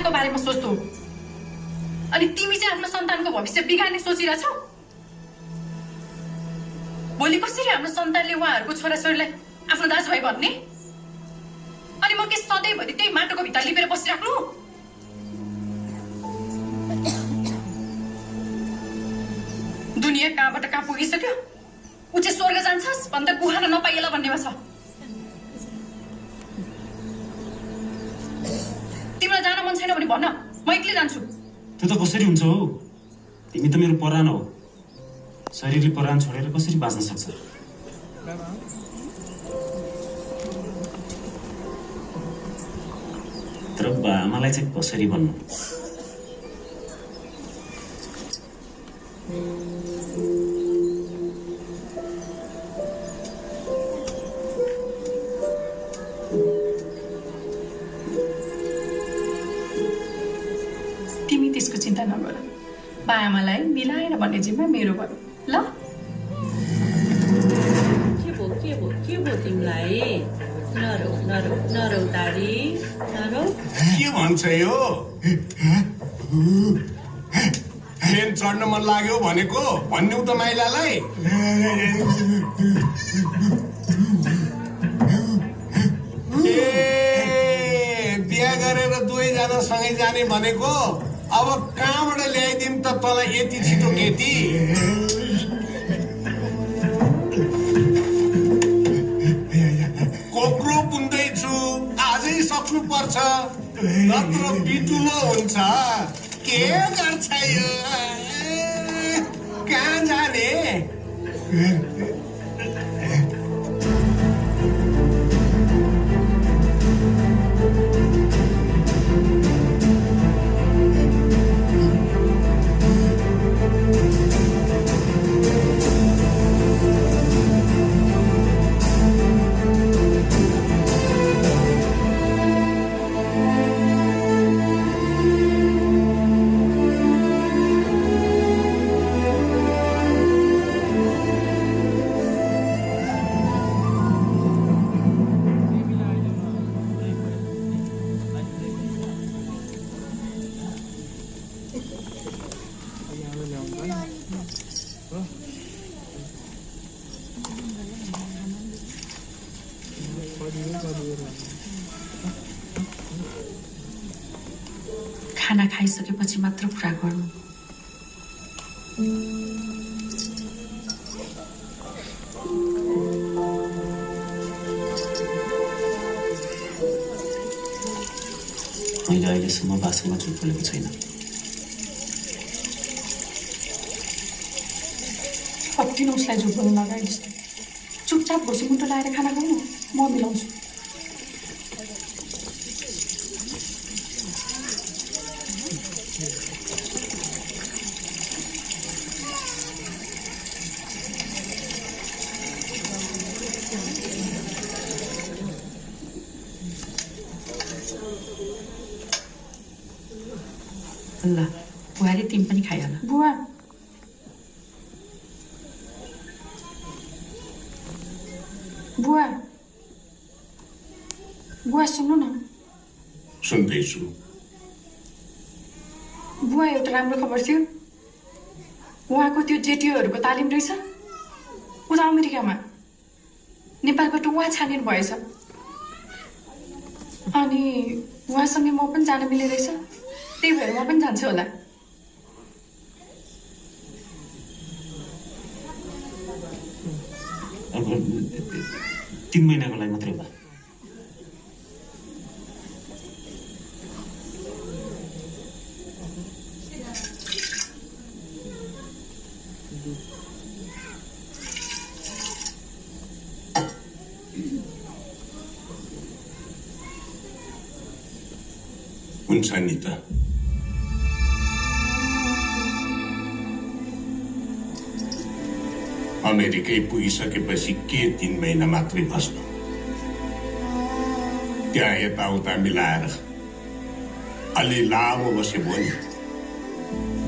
सन्तानको बारेमा सोच्दो अनि तिमी चाहिँ आफ्नो सन्तानको भविष्य बिगार्ने सोचिरहेछौ भोलि कसरी हाम्रो सन्तानले उहाँहरूको छोराछोरीलाई आफ्नो दाजुभाइ भन्ने अनि म के सधैँभरि त्यही माटोको भित्र लिपेर बसिराख्नु दुनियाँ कहाँबाट कहाँ पुगिसक्यो ऊ चाहिँ स्वर्ग जान्छस् भन्दा गुहान नपाइएला भन्नेमा छ तिमीलाई जान मन छैन भने भन्न म एक्लै जान्छु त्यो त कसरी हुन्छ हो तिमी त मेरो परान हो शरीरले परान छोडेर कसरी बाँच्न सक्छ तर आमालाई चाहिँ कसरी भन्नु तिमी त्यसको चिन्ता नगर बाआमालाई मिलाएर भन्ने जिम्मा मेरो भयो ल के भयो तिमीलाई नरौ तारी नरौ के भन्छ यो ट्रेन चढ्न मन लाग्यो भनेको भन्नु त माइलालाई बिहा गरेर दुवैजना सँगै जाने भनेको अब कहाँबाट ल्याइदिउँ त तँलाई यति छिटो केटी कोक्रो पुन्दैछु आजै सक्नु पर्छ नत्र बिटुलो हुन्छ के गर्छ यो कहाँ जाने खाना खाइसकेपछि मात्र कुरा गर्नु मैले अहिलेसम्म बासँग झुट बोलेको छैन कति उसलाई झुट बोल्नु लगाए जस्तो चुपचाप घोसी मुन्टो लगाएर खाना खाउँ म मिलाउँछु ल बुहारी तिमी पनि खाइहाल बुवा बुवा बुवा सुन्नु न सुन्दैछु बुवा एउटा राम्रो खबर थियो उहाँको त्यो जेटिओहरूको तालिम रहेछ उता अमेरिकामा नेपालबाट उहाँ छानिनु भएछ अनि उहाँसँगै म पनि जान मिल्ने रहेछ त्यही भएर म पनि जान्छु होला 3 महिनाको लागि मात्रै होला हुन्छ नि त अमेरिकै पुगिसकेपछि के 3 महिना मात्रै बस्नु त्यहाँ यताउता मिलाएर अलि लामो बसे भयो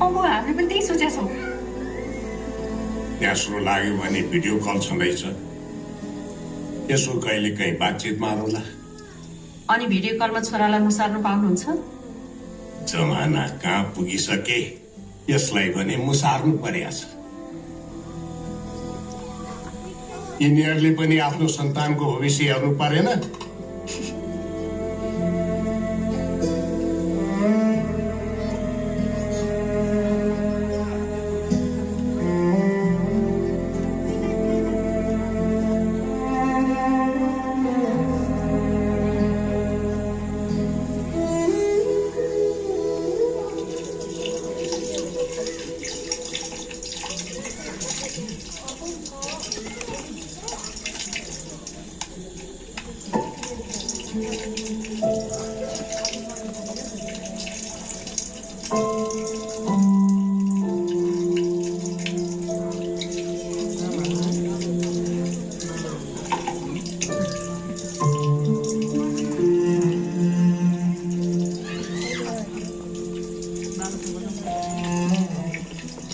अब हामीले पनि त्यही सोचेका छौँ त्यसो लाग्यो भने भिडियो कल छँदैछ यसो कहिले कहीँ बातचित मारौँला अनि भिडियो कलमा छोरालाई मुसार्नु पाउनुहुन्छ जमाना कहाँ पुगिसके यसलाई भने मुसार्नु परेछ यिनीहरूले पनि आफ्नो सन्तानको भविष्य हेर्नु परेन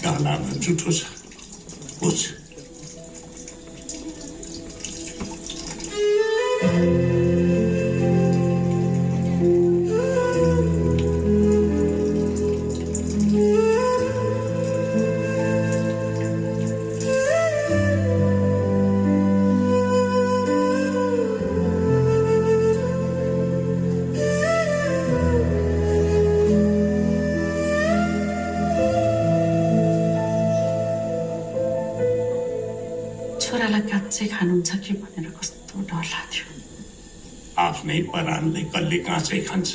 गालामा जुठो छ बुझ छोरालाई काँचै खानुहुन्छ कि भनेर कस्तो डर लाग्थ्यो आफ्नै परानले कसले काँचै खान्छ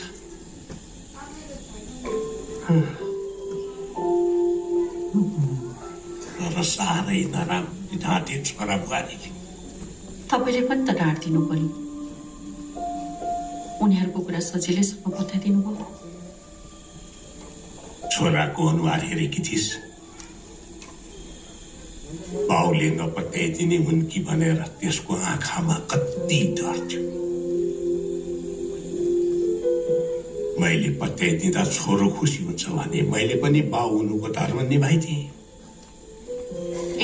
तर साह्रै नराम्रो ढाँटे छोरा बुहारी तपाईँले पनि त ढाँट्दिनु पर्यो उनीहरूको कुरा सजिलैसँग बताइदिनु भयो छोराको अनुहार हेरेकी थिइस् बाउले नपत्याइदिने हुन् कि भनेर त्यसको आँखामा कति डर थियो मैले पत्याइदिँदा छोरो खुसी हुन्छ भने मैले पनि बाउ हुनुको धर्म निभाइदिएँ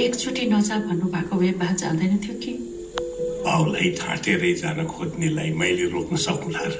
एकचोटि नजा भन्नुभएको भए बा जाँदैन थियो कि बाउलाई ठाँटेरै जान खोज्नेलाई मैले रोक्न सकुला र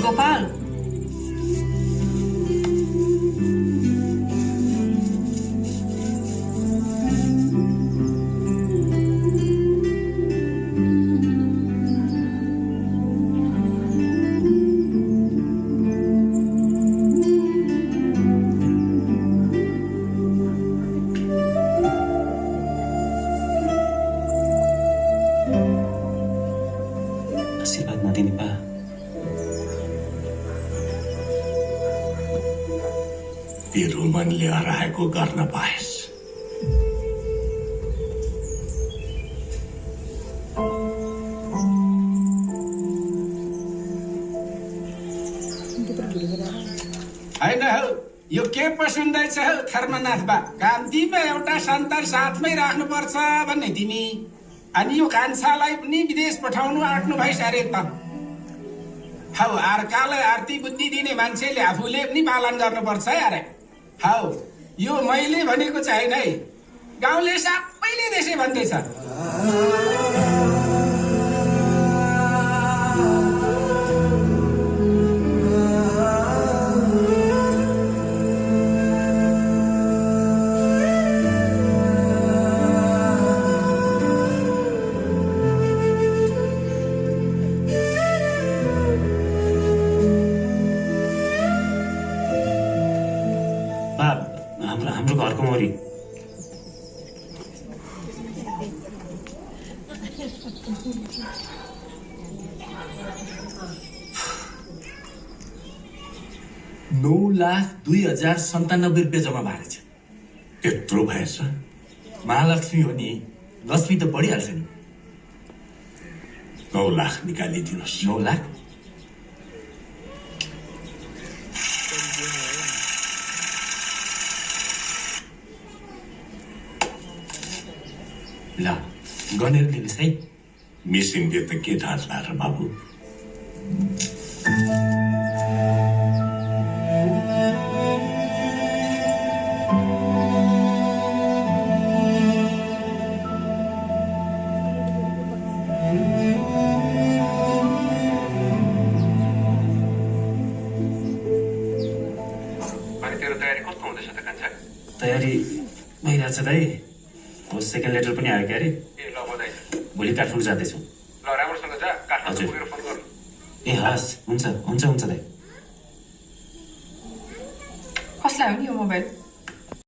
गोपाल आशीर्वाद नदिने बा तेरो मनले हराएको गर्न पाएस् होइन यो के पो सुन्दैछ हौ धर्मनाथ बा? कान्तिमा एउटा सन्तान साथमै राख्नुपर्छ भन्ने तिमी, अनि यो कान्छालाई पनि विदेश पठाउनु आँट्नु भइस अरे त। हौ अर्कालाई आर्ती बुद्धि दिने मान्छेले आफूले पनि पालन गर्नुपर्छ है अरे। हौ यो मैले भनेको चाहिँ है, गाउँले सबैले त्यसै भन्दैछ। हाम्रो घरको मरि ₹9,02,097 जम्मा भएको छ। त्यत्रो भएछ? महालक्ष्मी हो नि, लक्ष्मी त बढिहाल्छ नि। 9 लाख निकालिदिनुहोस्। 9 लाख? ल गनेर लिनुहोस् है। मिस इन्डिया त के ढाँच्ला र बाबु? अनि तेरो तयारी कस्तो हुँदैछ त कान्छा? तयारी भइरहेछ दाइ। हो सेकेन्ड लेटर पनि आयो क्या अरे। ए ल बधाई। भोलि काठमाडौँ जाँदैछौँ। ल राम्रोसँग जा, काठमाडौँ पुगेर फोन गर्नु। ए हस्, हुन्छ हुन्छ हुन्छ दाइ। कसलाई हो नि यो मोबाइल?